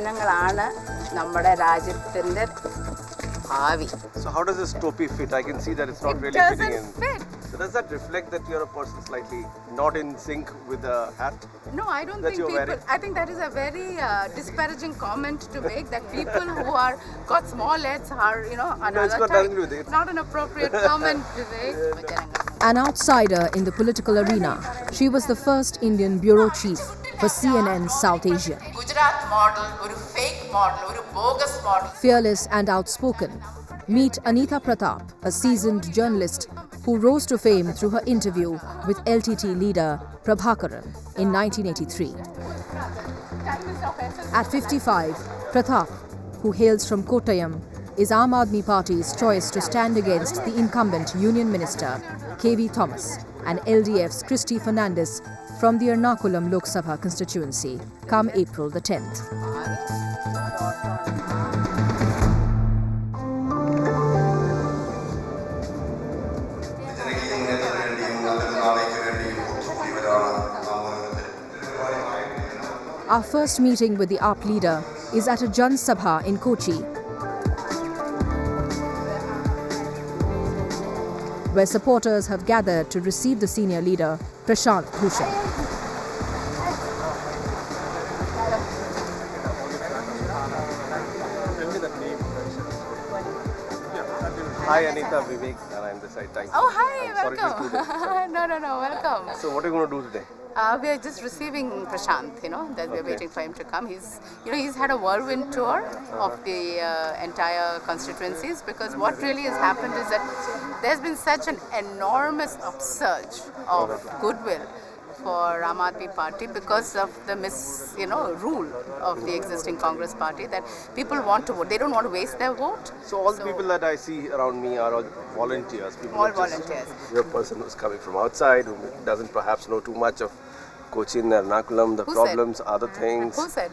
യുവജനങ്ങളാണ് നമ്മുടെ രാജ്യത്തിന്റെ ഭാവി. So how does this topi fit? I can see that it's not It really fitting in. doesn't fit. So does that reflect that you're a person slightly not in sync with the hat? No, I don't That think you're people. wearing? I think that is a very disparaging comment to make. That people who are got small heads are, another it's got type. nothing to do with it. Not an appropriate comment to make. An outsider in the political arena, she was the first Indian bureau chief for CNN South Asia. Gujarat model, ഒരു fake model, ഒരു bogus model. Fearless and outspoken, meet Anita Pratap, a seasoned journalist who rose to fame through her interview with LTT leader Prabhakaran in 1983. At 55, Pratap, who hails from Kottayam, is Aam Aadmi Party's choice to stand against the incumbent Union Minister K.V. Thomas and LDF's Christy Fernandez from the Ernakulam Lok Sabha constituency come April the 10th. Our first meeting with the AAP leader is at a Jan Sabha in Kochi, where supporters have gathered to receive the senior leader, Prashant Bhushan. Hi Anita, Vivek, and I'm this side. Thank you. Oh, hi, I'm sorry to welcome. do this. No, welcome. So what are you going to do today? We are just receiving Prashant, that we're waiting for him to come. He's had a whirlwind tour of the entire constituencies, because what really has happened is that there's been such an enormous upsurge of goodwill for Aam Aadmi Party because of the rule of the existing Congress party, that people want to vote. They don't want to waste their vote. So all the people that I see around me are all volunteers. People All who just- volunteers. You're a person who's coming from outside, who doesn't perhaps know too much of Cochin, Ernakulam, the Who problems, other things. Who said?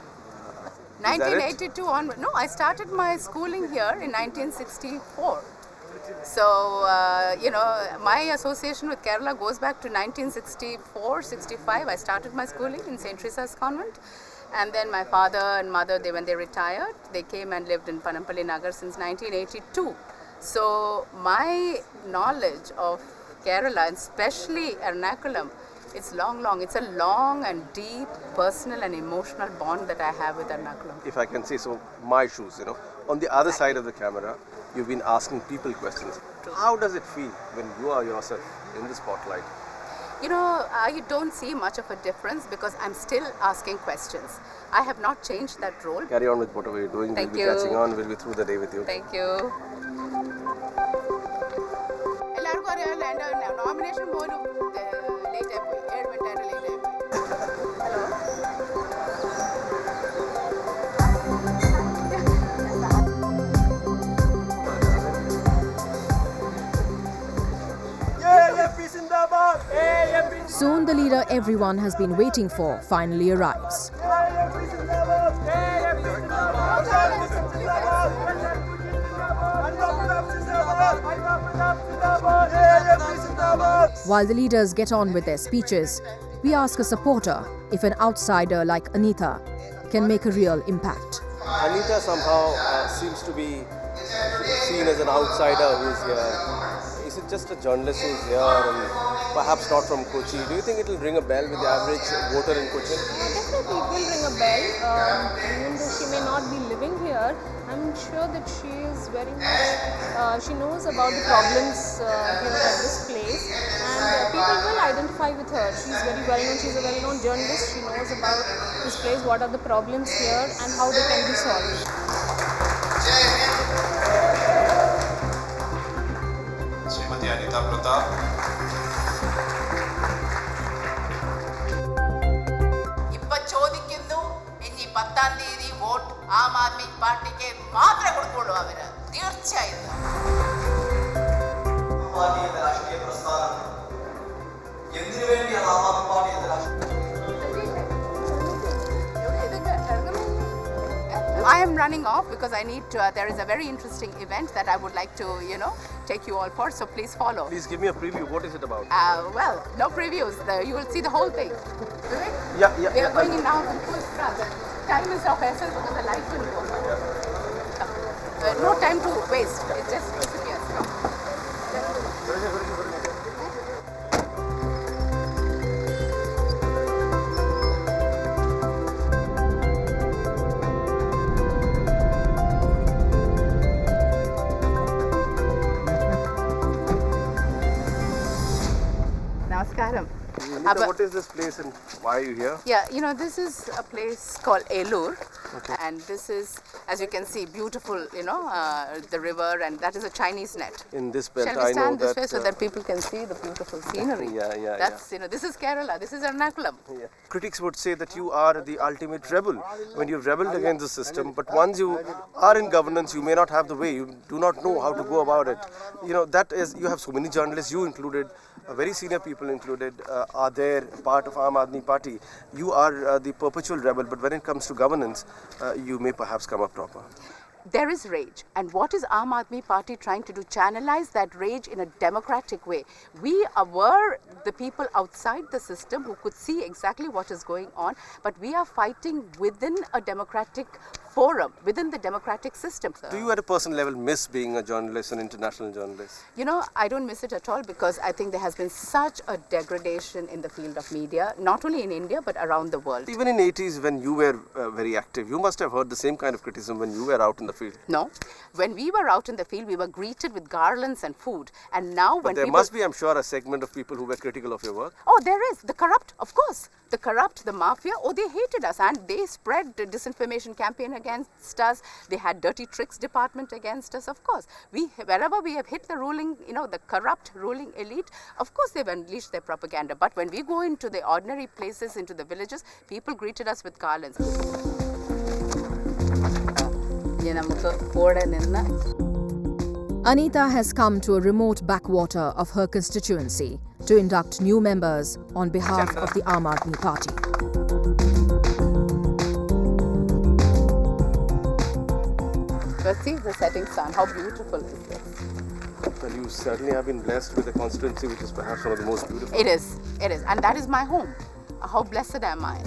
that it? 1982 onward. No, I started my schooling here in 1964. So, my association with Kerala goes back to 1964-65. I started my schooling in St. Teresa's Convent. And then my father and mother, when they retired, they came and lived in Panampalli Nagar since 1982. So, my knowledge of Kerala, and especially Ernakulam, it's long. It's a long and deep personal and emotional bond that I have with Ernakulam. If I can say so, my shoes, on the other side of the camera, you've been asking people questions. How does it feel when you are yourself in the spotlight? I don't see much of a difference because I'm still asking questions. I have not changed that role. Carry on with whatever you're doing. Thank we'll be you. catching on. We'll be through the day with you. Thank you. എല്ലാവർക്കും അറിയാമല്ലോ എൻ്റെ nomination പോലും late ആയിപ്പോയി 7 മിനിറ്റായിട്ട് late ആയിപ്പോയി. Hello Soon the leader everyone has been waiting for finally arrives. While the leaders get on with their speeches, we ask a supporter if an outsider like Anita can make a real impact. Anita somehow seems to be seen as an outsider who's here. Is it just a journalist who's here and perhaps not from Kochi? Do you think it will ring a bell with the average voter in Kochi? Definitely it will ring a bell. Even though she may not be living here, I'm sure that she is very much, she knows about the problems here at this place, and people will identify with her. She's very well known, she's a well known journalist, she knows about this place, what are the problems here and how they can be solved. Srimati Anita Pratap. ഇപ്പൊ ചോദിക്കുന്നു, ഇനി 10-ാം തീയതി vote Aam Aadmi പാർട്ടിക്ക് മാത്രമേ കൊടുക്കുള്ളൂ അവര്. തീർച്ചയായും I am running off because I need to, there is a very interesting event that I would like to, take you all for, so please follow. Please give me a preview. What is it about? Well, no previews, you will see the whole thing. Yeah. We are going in now to full front. time is of essence because the light will go. No time to waste. It just disappears. Namaskaram. Anita, what is this place and why are you here? Yeah, you know, this is a place called Elur, and this is, as you can see, beautiful, you know, the river, and that is a Chinese net. In this belt, Shall we I know stand this that. way so that people can see the beautiful scenery? That's, you know, this is Kerala, this is Ernakulam. Critics would say that you are the ultimate rebel when you've rebelled against the system, but once you are in governance, you may not have the way, you do not know how to go about it. You know, that is, you have so many journalists, you included, very senior people included, are there part of Aam Aadmi Party. You are the perpetual rebel, but when it comes to governance, you may perhaps come up proper. There is rage, and what is Aam Aadmi Party trying to do? Channelize that rage in a democratic way. We were the people outside the system who could see exactly what is going on, but we are fighting within a democratic forum, within the democratic system. Do you at a personal level miss being a journalist, an international journalist? You know, I don't miss it at all because I think there has been such a degradation in the field of media, not only in India but around the world. Even in 80s when you were very active, you must have heard the same kind of criticism when you were out in the field. No. When we were out in the field, we were greeted with garlands and food. And now when there people... must be, I'm sure, a segment of people who were critical of your work. Oh, there is. The corrupt, of course. The corrupt, the mafia, oh, they hated us and they spread the disinformation campaign against us. They had dirty tricks department against us, of course. Wherever we have hit the ruling, you know, the corrupt ruling elite, of course they've unleashed their propaganda. But when we go into the ordinary places, into the villages, people greeted us with garlands. Anita has come to a remote backwater of her constituency to induct new members on behalf of the Aam Aadmi Party. But see the setting sun, how beautiful is this? Well, you certainly have been blessed with a constituency which is perhaps one of the most beautiful. It is. And that is my home. How blessed am I?